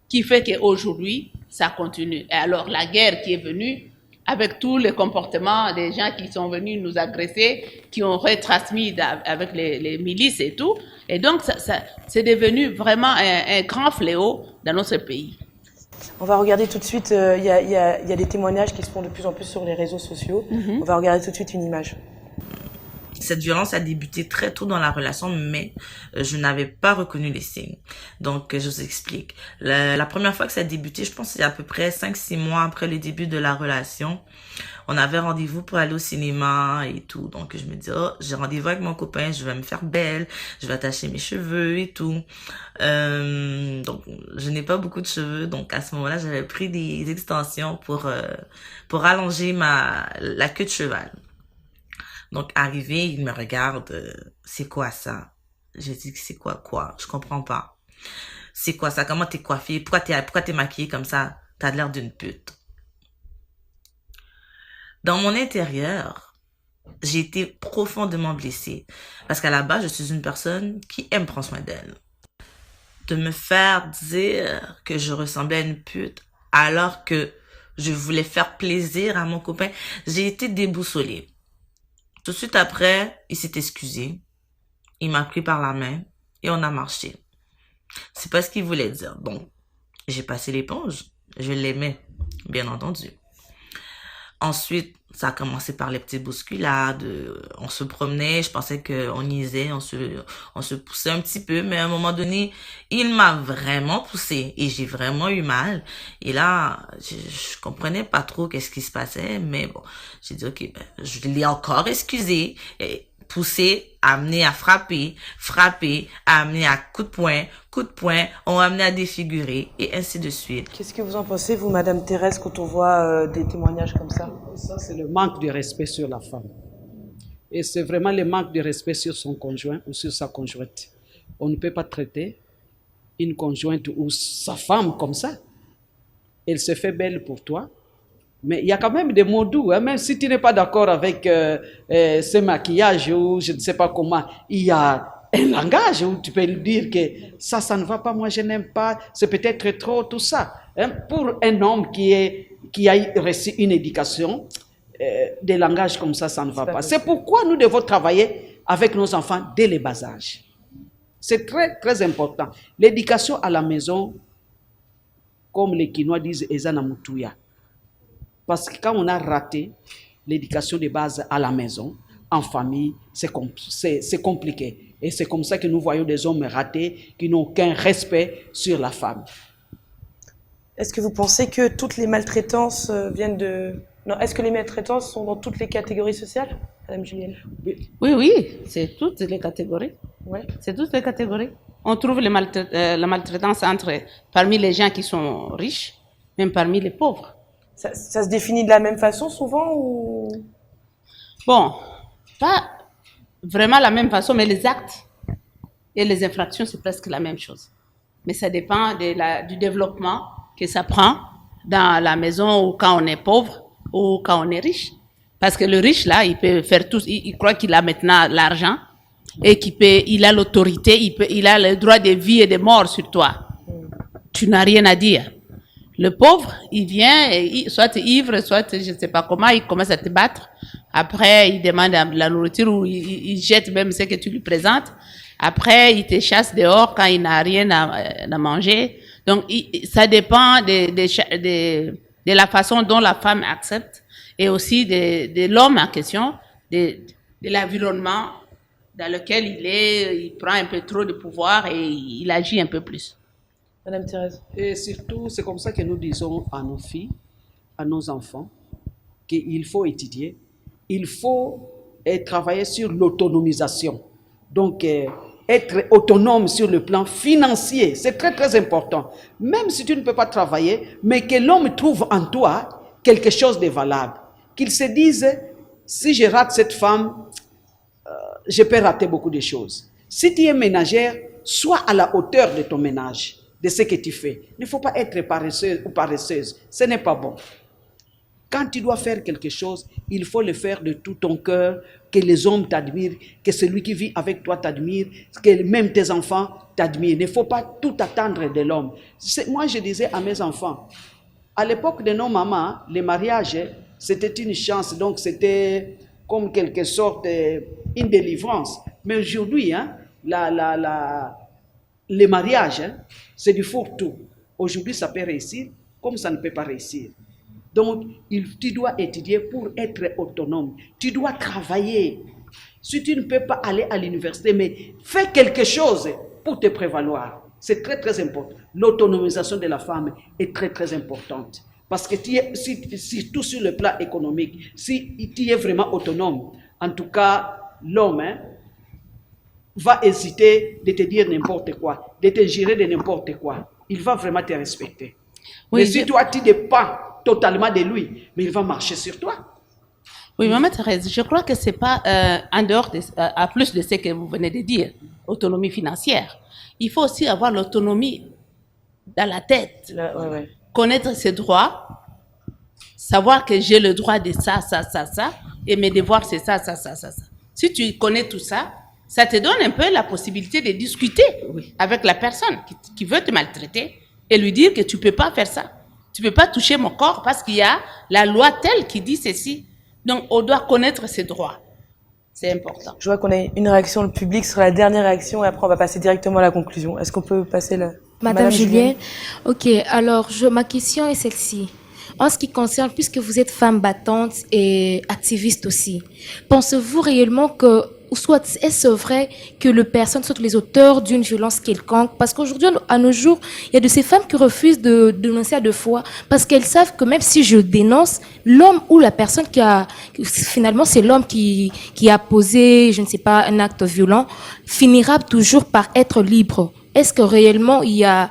qui fait qu'aujourd'hui, ça continue. Et alors, la guerre qui est venue, avec tous les comportements des gens qui sont venus nous agresser, qui ont retransmis avec les milices et tout. Et donc, c'est devenu vraiment un grand fléau dans notre pays. On va regarder tout de suite, il y a des témoignages qui se font de plus en plus sur les réseaux sociaux. On va regarder tout de suite une image. Cette violence a débuté très tôt dans la relation, mais je n'avais pas reconnu les signes. Donc, je vous explique. La première fois que ça a débuté, je pense que c'est à peu près 5-6 mois après le début de la relation. On avait rendez-vous pour aller au cinéma et tout. Donc, je me dis, oh, j'ai rendez-vous avec mon copain, je vais me faire belle, je vais attacher mes cheveux et tout. Donc, je n'ai pas beaucoup de cheveux. Donc, à ce moment-là, j'avais pris des extensions pour allonger la queue de cheval. Donc, arrivé, il me regarde, c'est quoi ça? J'ai dit, c'est quoi? Je comprends pas. C'est quoi ça? Comment t'es coiffée? Pourquoi t'es maquillée comme ça? T'as l'air d'une pute. Dans mon intérieur, j'ai été profondément blessée. Parce qu'à la base, je suis une personne qui aime prendre soin d'elle. De me faire dire que je ressemblais à une pute alors que je voulais faire plaisir à mon copain, j'ai été déboussolée. Tout de suite après, il s'est excusé. Il m'a pris par la main et on a marché. C'est pas ce qu'il voulait dire. Donc, j'ai passé l'éponge. Je l'aimais, bien entendu. Ensuite, ça a commencé par les petites bousculades. On se promenait, je pensais qu'on niaisait, on se poussait un petit peu, mais à un moment donné, il m'a vraiment poussé et j'ai vraiment eu mal. Et là, je comprenais pas trop qu'est-ce qui se passait, mais bon, j'ai dit, ok, ben, je l'ai encore excusé, et poussé, amené à frapper, frapper, amené à coup de poing, on m'a amené à défigurer et ainsi de suite. Qu'est-ce que vous en pensez, vous, Madame Thérèse, quand on voit des témoignages comme ça? Ça, c'est le manque de respect sur la femme. Et c'est vraiment le manque de respect sur son conjoint ou sur sa conjointe. On ne peut pas traiter une conjointe ou sa femme comme ça. Elle se fait belle pour toi. Mais il y a quand même des mots doux, hein, même si tu n'es pas d'accord avec ce maquillage ou je ne sais pas comment, il y a un langage où tu peux lui dire que ça ne va pas, moi je n'aime pas, c'est peut-être trop, tout ça. Hein. Pour un homme qui a reçu une éducation, des langages comme ça ne va pas. C'est pourquoi nous devons travailler avec nos enfants dès le bas âge. C'est très, très important. L'éducation à la maison, comme les Quinois disent, Ezana Mutuya. Parce que quand on a raté l'éducation de base à la maison, en famille, c'est compliqué. Et c'est comme ça que nous voyons des hommes ratés qui n'ont aucun respect sur la femme. Est-ce que vous pensez que toutes les maltraitances viennent de... Non, est-ce que les maltraitances sont dans toutes les catégories sociales, Madame Julienne? Oui, c'est toutes les catégories. Ouais. C'est toutes les catégories. On trouve la maltraitance parmi les gens qui sont riches, même parmi les pauvres. Ça se définit de la même façon souvent ou... Bon, pas vraiment la même façon, mais les actes et les infractions, c'est presque la même chose. Mais ça dépend du développement que ça prend dans la maison ou quand on est pauvre ou quand on est riche. Parce que le riche, là, il peut faire tout, il croit qu'il a maintenant l'argent et il a l'autorité, il a le droit de vie et de mort sur toi. Tu n'as rien à dire. Le pauvre, il vient, soit ivre, soit je ne sais pas comment, il commence à te battre. Après, il demande la nourriture ou il jette même ce que tu lui présentes. Après, il te chasse dehors quand il n'a rien à manger. Donc, ça dépend de la façon dont la femme accepte et aussi de l'homme en question, de l'environnement dans lequel il prend un peu trop de pouvoir et il agit un peu plus. Madame Thérèse. Et surtout, c'est comme ça que nous disons à nos filles, à nos enfants, qu'il faut étudier, il faut travailler sur l'autonomisation. Donc, être autonome sur le plan financier, c'est très très important. Même si tu ne peux pas travailler, mais que l'homme trouve en toi quelque chose de valable. Qu'il se dise, si je rate cette femme, je peux rater beaucoup de choses. Si tu es ménagère, sois à la hauteur de ton ménage, de ce que tu fais. Il ne faut pas être paresseuse ou paresseuse. Ce n'est pas bon. Quand tu dois faire quelque chose, il faut le faire de tout ton cœur, que les hommes t'admirent, que celui qui vit avec toi t'admire, que même tes enfants t'admirent. Il ne faut pas tout attendre de l'homme. Moi, je disais à mes enfants, à l'époque de nos mamans, le mariage, c'était une chance, donc c'était comme quelque sorte une délivrance. Mais aujourd'hui, le mariage, c'est du fourre-tout. Aujourd'hui, ça peut réussir, comme ça ne peut pas réussir. Donc, tu dois étudier pour être autonome. Tu dois travailler. Si tu ne peux pas aller à l'université, mais fais quelque chose pour te prévaloir. C'est très, très important. L'autonomisation de la femme est très, très importante. Parce que surtout sur le plan économique, si tu es vraiment autonome, en tout cas, l'homme va hésiter de te dire n'importe quoi, de te gérer de n'importe quoi. Il va vraiment te respecter. Oui, mais si toi, tu dépends totalement de lui, mais il va marcher sur toi. Oui, Maman Thérèse, je crois que ce n'est pas en dehors, à plus de ce que vous venez de dire, autonomie financière. Il faut aussi avoir l'autonomie dans la tête, connaître ses droits, savoir que j'ai le droit de ça, et mes devoirs, c'est ça. Si tu connais tout ça, ça te donne un peu la possibilité de discuter avec la personne qui veut te maltraiter et lui dire que tu ne peux pas faire ça. Tu ne peux pas toucher mon corps parce qu'il y a la loi telle qui dit ceci. Donc, on doit connaître ses droits. C'est important. Je vois qu'on a une réaction, le public sera la dernière réaction et après on va passer directement à la conclusion. Est-ce qu'on peut passer là? Madame Julien. Ok, alors ma question est celle-ci. En ce qui concerne, puisque vous êtes femme battante et activiste aussi, pensez-vous réellement que, ou soit est-ce vrai que les personnes sont les auteurs d'une violence quelconque? Parce qu'aujourd'hui, à nos jours, il y a de ces femmes qui refusent de dénoncer à deux fois, parce qu'elles savent que même si je dénonce, l'homme ou la personne finalement c'est l'homme qui a posé, je ne sais pas, un acte violent, finira toujours par être libre. Est-ce que réellement il y a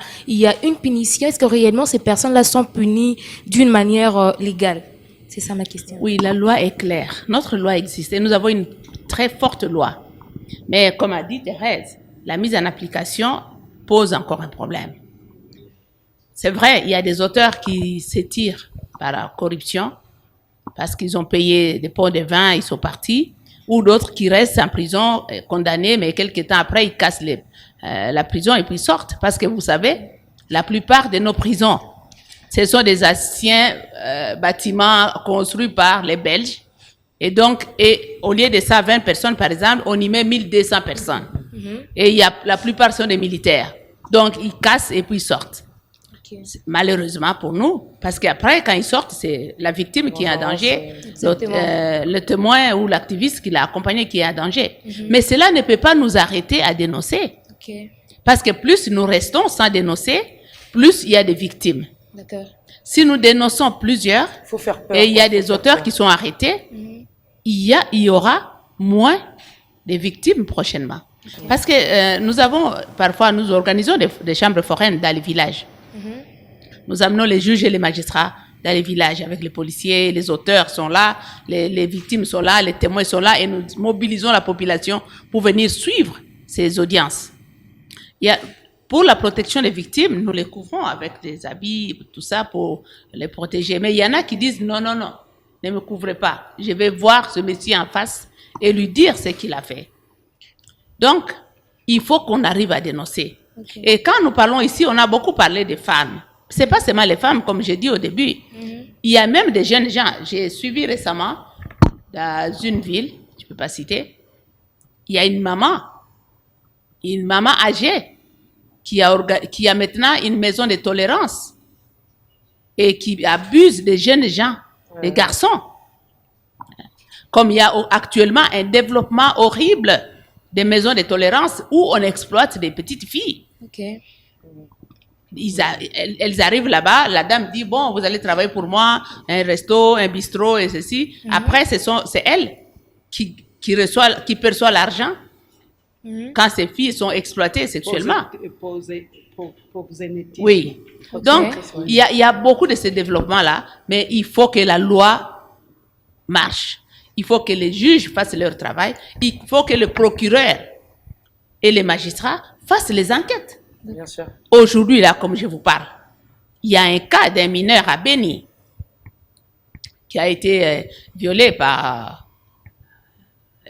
une punition? Est-ce que réellement ces personnes-là sont punies d'une manière légale? C'est ça ma question. Oui, la loi est claire. Notre loi existe et nous avons une très forte loi. Mais comme a dit Thérèse, la mise en application pose encore un problème. C'est vrai, il y a des auteurs qui s'étirent par la corruption parce qu'ils ont payé des pots de vin, ils sont partis, ou d'autres qui restent en prison condamnés, mais quelques temps après, ils cassent la prison et puis sortent. Parce que vous savez, la plupart de nos prisons, ce sont des anciens bâtiments construits par les Belges. Et donc, au lieu de ça, 20 personnes, par exemple, on y met 1200 personnes. Et la plupart sont des militaires. Donc, ils cassent et puis ils sortent. Malheureusement pour nous, parce qu'après, quand ils sortent, c'est la victime qui est en danger, le témoin ou l'activiste qui l'a accompagné qui est en danger. Mais cela ne peut pas nous arrêter à dénoncer. Parce que plus nous restons sans dénoncer, plus il y a des victimes. Si nous dénonçons plusieurs, faut faire peur, et il y a des auteurs qui sont arrêtés, il y aura moins de victimes prochainement. Parce que nous organisons des chambres foraines dans les villages. Nous amenons les juges et les magistrats dans les villages avec les policiers, les auteurs sont là, les victimes sont là, les témoins sont là et nous mobilisons la population pour venir suivre ces audiences. Pour la protection des victimes, nous les couvrons avec des habits, tout ça pour les protéger. Mais il y en a qui disent non, ne me couvrez pas. Je vais voir ce monsieur en face et lui dire ce qu'il a fait. Donc, il faut qu'on arrive à dénoncer. Et quand nous parlons ici, on a beaucoup parlé des femmes. C'est pas seulement les femmes, comme j'ai dit au début. Il y a même des jeunes gens. J'ai suivi récemment dans une ville, je ne peux pas citer, il y a une maman âgée qui a maintenant une maison de tolérance et qui abuse des jeunes gens, des garçons. Comme il y a actuellement un développement horrible des maisons de tolérance où on exploite des petites filles. Elles arrivent là-bas, la dame dit, bon, vous allez travailler pour moi, un resto, un bistrot et ceci. Après, c'est elle qui perçoit l'argent quand ces filles sont exploitées sexuellement. Oui. Donc, il y a beaucoup de ces développements-là, mais il faut que la loi marche. Il faut que les juges fassent leur travail. Il faut que le procureur et les magistrats fassent les enquêtes. Bien sûr. Aujourd'hui, là, comme je vous parle, il y a un cas d'un mineur à Béni qui a été violé par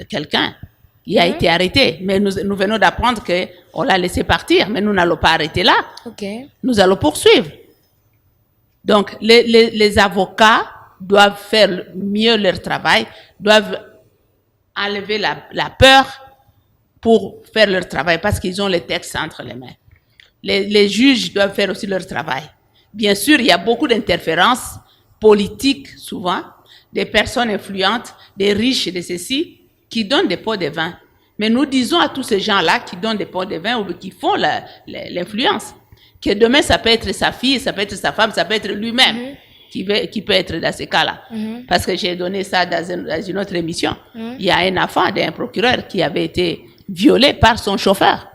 quelqu'un. Il a été arrêté, mais nous venons d'apprendre qu'on l'a laissé partir, mais nous n'allons pas arrêter là. Nous allons poursuivre. Donc, les avocats doivent faire mieux leur travail, doivent enlever la peur pour faire leur travail, parce qu'ils ont les textes entre les mains. Les juges doivent faire aussi leur travail. Bien sûr, il y a beaucoup d'interférences politiques, souvent, des personnes influentes, des riches de ceci, qui donnent des pots de vin. Mais nous disons à tous ces gens-là qui donnent des pots de vin ou qui font l'influence, que demain, ça peut être sa fille, ça peut être sa femme, ça peut être lui-même qui peut être dans ces cas-là. Parce que j'ai donné ça dans une autre émission. Il y a un enfant d'un procureur qui avait été violé par son chauffeur.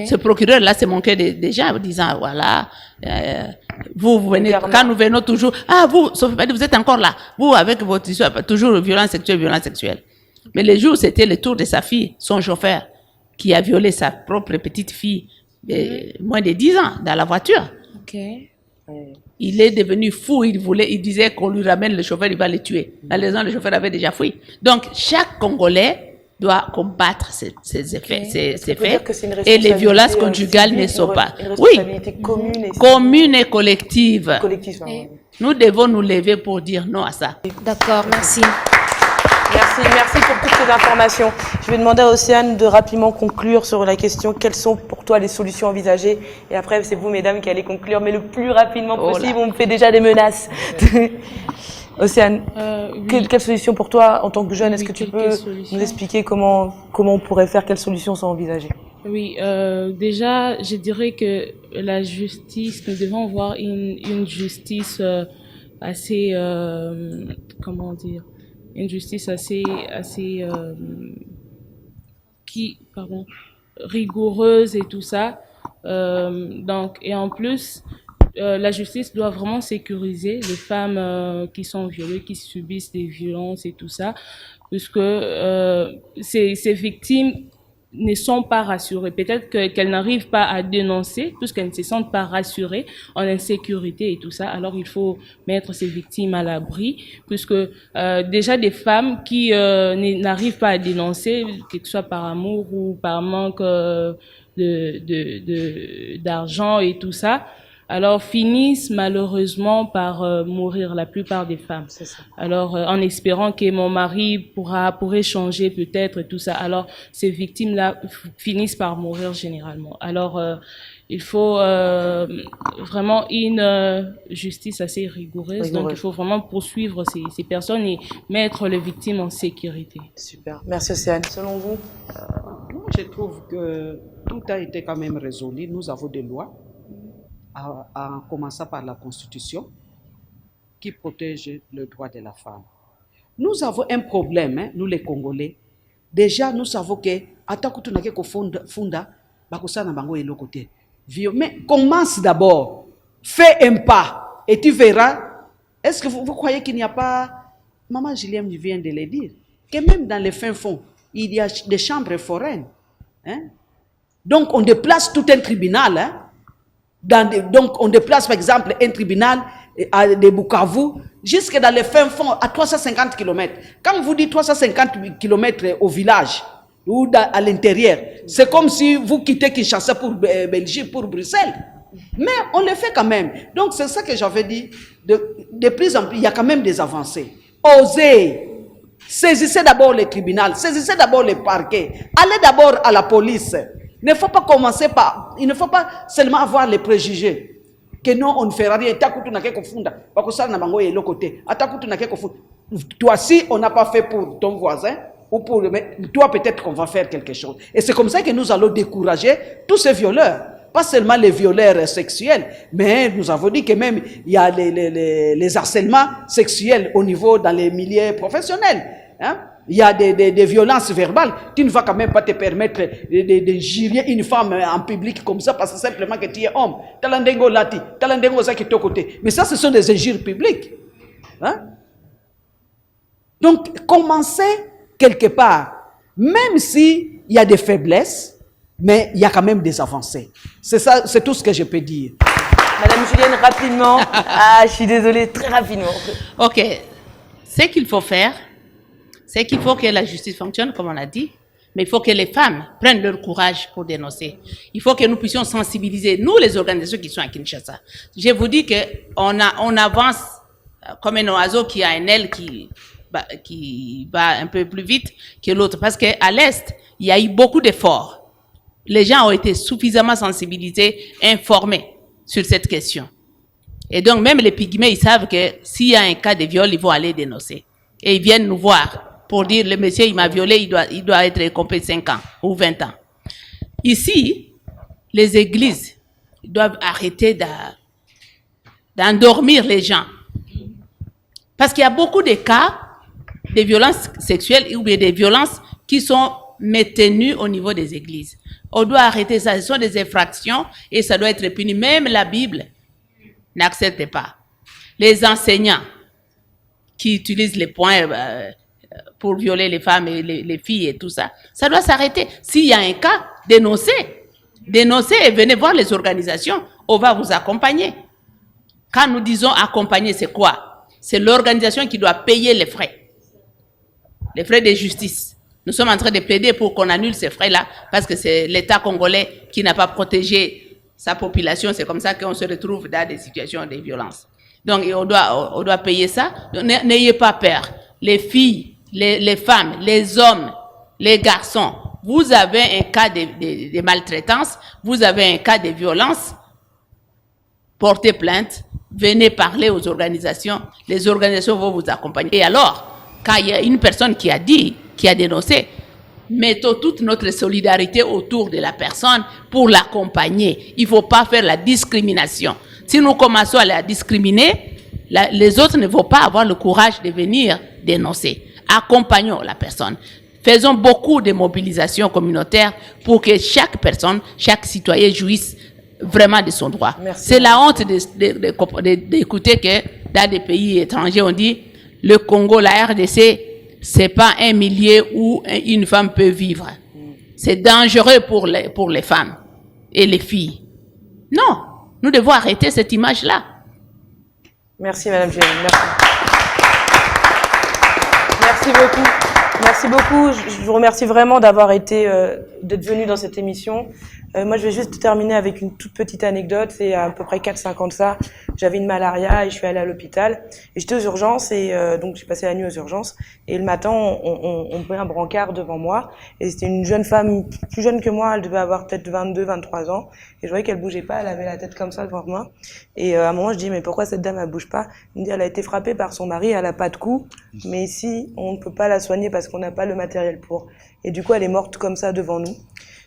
Ce procureur-là s'est moqué des gens en disant, voilà, vous venez, quand nous venons toujours, vous êtes encore là, vous avec votre histoire, toujours violence sexuelle. Mais le jour, c'était le tour de sa fille, son chauffeur, qui a violé sa propre petite fille, moins de 10 ans, dans la voiture. Il est devenu fou, il disait qu'on lui ramène le chauffeur, il va le tuer. Malheureusement, le chauffeur avait déjà fui. Donc, chaque Congolais doit combattre ces effets, ces faits, et les violences conjugales ne sont pas. Oui, commune et collective. Nous devons nous lever pour dire non à ça. D'accord, merci. Merci pour toutes ces informations. Je vais demander à Océane de rapidement conclure sur la question quelles sont pour toi les solutions envisagées. Et après, c'est vous, mesdames, qui allez conclure, mais le plus rapidement possible. On me fait déjà des menaces. Océane, oui. quelle solution pour toi en tant que jeune? Est-ce que tu peux solutions. nous expliquer comment on pourrait faire, quelles solutions sont envisagées? Oui, déjà, je dirais que la justice, nous devons voir une justice assez, comment dire, une justice assez rigoureuse et tout ça. Donc, et en plus, la justice doit vraiment sécuriser les femmes qui sont violées, qui subissent des violences et tout ça, puisque ces victimes ne sont pas rassurées. Peut-être qu'elles n'arrivent pas à dénoncer, puisqu'elles ne se sentent pas rassurées, en insécurité et tout ça. Alors, il faut mettre ces victimes à l'abri, puisque déjà des femmes qui n'arrivent pas à dénoncer, que ce soit par amour ou par manque d'argent et tout ça, alors finissent malheureusement par mourir, la plupart des femmes. C'est ça. Alors, en espérant que mon mari pourrait changer peut-être et tout ça. Alors, ces victimes-là finissent par mourir généralement. Alors, il faut vraiment une justice assez rigoureuse. Donc, il faut vraiment poursuivre ces personnes et mettre les victimes en sécurité. Super. Merci, Océane. Selon vous? Moi, je trouve que tout a été quand même résolu. Nous avons des lois, en commençant par la Constitution, qui protège le droit de la femme. Nous avons un problème, nous les Congolais. Déjà, nous savons que mais commence d'abord, fais un pas et tu verras. Est-ce que vous croyez qu'il n'y a pas, Maman Julienne vient de le dire, que même dans les fins fonds, il y a des chambres foraines. Hein? Donc on déplace tout un tribunal. Hein? Donc on déplace par exemple un tribunal de Bukavu jusque dans les fins fonds à 350 km. Quand vous dites 350 km au village ou à l'intérieur, c'est comme si vous quittez Kinshasa pour Belgique, pour Bruxelles. Mais on le fait quand même. Donc c'est ça que j'avais dit. De plus en plus, il y a quand même des avancées. Osez, saisissez d'abord les tribunaux, saisissez d'abord les parquets, allez d'abord à la police. Il ne faut pas commencer par, il ne faut pas seulement avoir les préjugés que non, on ne fera rien. Toi, si on n'a pas fait pour ton voisin, ou pour toi, peut-être qu'on va faire quelque chose. Et c'est comme ça que nous allons décourager tous ces violeurs. Pas seulement les violeurs sexuels, mais nous avons dit que même il y a les harcèlements sexuels au niveau dans les milieux professionnels. Hein? Il y a des violences verbales. Tu ne vas quand même pas te permettre de jurer une femme en public comme ça parce que simplement que tu es homme. Talandengo lati, talandengo ça qui est au côté. Mais ça, ce sont des injures publiques. Hein? Donc, commencez quelque part, même s'il y a des faiblesses, mais il y a quand même des avancées. C'est ça, c'est tout ce que je peux dire. Madame Julienne, rapidement. Ah, je suis désolée, très rapidement. Ok. Ce qu'il faut faire, c'est qu'il faut que la justice fonctionne, comme on l'a dit, mais il faut que les femmes prennent leur courage pour dénoncer. Il faut que nous puissions sensibiliser, nous, les organisations qui sont à Kinshasa. Je vous dis qu'on avance comme un oiseau qui a un aile qui va un peu plus vite que l'autre. Parce qu'à l'Est, il y a eu beaucoup d'efforts. Les gens ont été suffisamment sensibilisés, informés sur cette question. Et donc, même les pygmées, ils savent que s'il y a un cas de viol, ils vont aller dénoncer. Et ils viennent nous voir pour dire, le monsieur, il m'a violé, il doit être récompensé 5 ans ou 20 ans. Ici, les églises doivent arrêter d'endormir les gens. Parce qu'il y a beaucoup de cas de violences sexuelles ou bien des violences qui sont maintenues au niveau des églises. On doit arrêter ça. Ce sont des infractions et ça doit être puni. Même la Bible n'accepte pas. Les enseignants qui utilisent les poings pour violer les femmes et les filles et tout ça, ça doit s'arrêter. S'il y a un cas, dénoncez. Dénoncez et venez voir les organisations. On va vous accompagner. Quand nous disons accompagner, c'est quoi? C'est l'organisation qui doit payer les frais. Les frais de justice. Nous sommes en train de plaider pour qu'on annule ces frais-là parce que c'est l'État congolais qui n'a pas protégé sa population. C'est comme ça qu'on se retrouve dans des situations de violence. Donc, on doit payer ça. N'ayez pas peur. Les filles les femmes, les hommes, les garçons, vous avez un cas de maltraitance, vous avez un cas de violence, portez plainte, venez parler aux organisations, les organisations vont vous accompagner. Et alors, quand il y a une personne qui a dit, qui a dénoncé, mettons toute notre solidarité autour de la personne pour l'accompagner. Il ne faut pas faire la discrimination. Si nous commençons à la discriminer, les autres ne vont pas avoir le courage de venir dénoncer. Accompagnons la personne. Faisons beaucoup de mobilisations communautaires pour que chaque personne, chaque citoyen jouisse vraiment de son droit. C'est la honte d'écouter que dans des pays étrangers, on dit le Congo, la RDC, c'est pas un milieu où une femme peut vivre. C'est dangereux pour les femmes et les filles. Non, nous devons arrêter cette image-là. Merci Madame Géry, merci. Merci beaucoup. Merci beaucoup. Je vous remercie vraiment d'avoir d'être venu dans cette émission. Moi, je vais juste terminer avec une toute petite anecdote. C'est à peu près 4-5 ans de ça. J'avais une malaria et je suis allée à l'hôpital. Et j'étais aux urgences et donc j'ai passé la nuit aux urgences. Et le matin, on met un brancard devant moi. Et c'était une jeune femme, plus jeune que moi. Elle devait avoir peut-être 22-23 ans. Et je voyais qu'elle bougeait pas. Elle avait la tête comme ça devant moi. Et à un moment, je dis, mais pourquoi cette dame, elle bouge pas? Elle me dit, elle a été frappée par son mari. Elle a pas de coup. Mais ici, on ne peut pas la soigner parce qu'on n'a pas le matériel pour. Et du coup, elle est morte comme ça devant nous.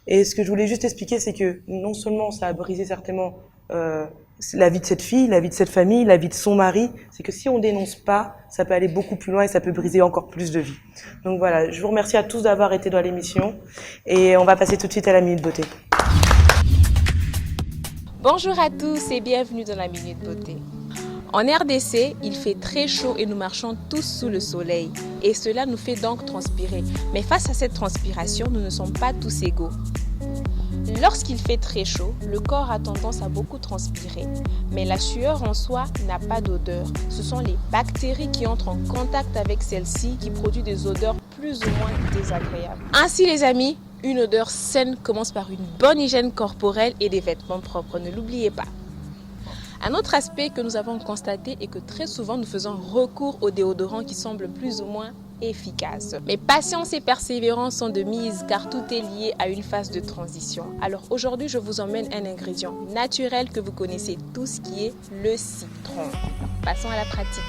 Et ce que je voulais juste expliquer, c'est que non seulement ça a brisé certainement la vie de cette fille, la vie de cette famille, la vie de son mari, c'est que si on dénonce pas, ça peut aller beaucoup plus loin et ça peut briser encore plus de vies. Donc voilà, je vous remercie à tous d'avoir été dans l'émission et on va passer tout de suite à la Minute Beauté. Bonjour à tous et bienvenue dans la Minute Beauté. En RDC, il fait très chaud et nous marchons tous sous le soleil. Et cela nous fait donc transpirer. Mais face à cette transpiration, nous ne sommes pas tous égaux. Lorsqu'il fait très chaud, le corps a tendance à beaucoup transpirer. Mais la sueur en soi n'a pas d'odeur. Ce sont les bactéries qui entrent en contact avec celle-ci qui produisent des odeurs plus ou moins désagréables. Ainsi les amis, une odeur saine commence par une bonne hygiène corporelle et des vêtements propres. Ne l'oubliez pas. Un autre aspect que nous avons constaté est que très souvent nous faisons recours aux déodorants qui semblent plus ou moins efficaces. Mais patience et persévérance sont de mise car tout est lié à une phase de transition. Alors aujourd'hui, je vous emmène un ingrédient naturel que vous connaissez tous qui est le citron. Passons à la pratique.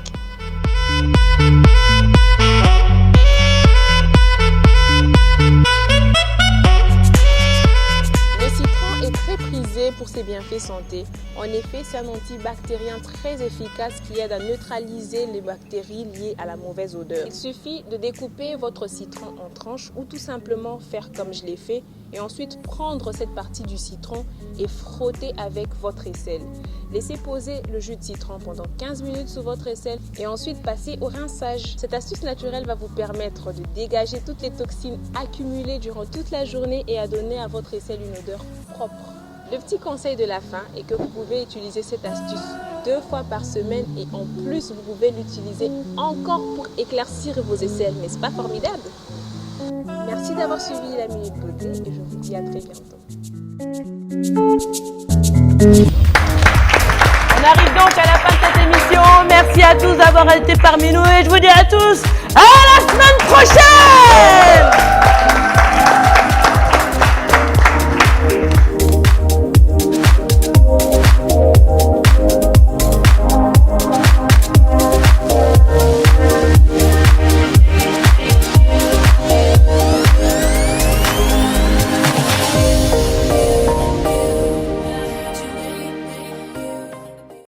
Le citron est très prisé pour ses bienfaits santé. En effet, c'est un antibactérien très efficace qui aide à neutraliser les bactéries liées à la mauvaise odeur. Il suffit de découper votre citron en tranches ou tout simplement faire comme je l'ai fait et ensuite prendre cette partie du citron et frotter avec votre aisselle. Laissez poser le jus de citron pendant 15 minutes sous votre aisselle et ensuite passez au rinçage. Cette astuce naturelle va vous permettre de dégager toutes les toxines accumulées durant toute la journée et à donner à votre aisselle une odeur propre. Le petit conseil de la fin est que vous pouvez utiliser cette astuce 2 fois par semaine et en plus vous pouvez l'utiliser encore pour éclaircir vos aisselles. N'est-ce pas formidable? Merci d'avoir suivi la Minute Beauté et je vous dis à très bientôt. On arrive donc à la fin de cette émission. Merci à tous d'avoir été parmi nous et je vous dis à tous à la semaine prochaine.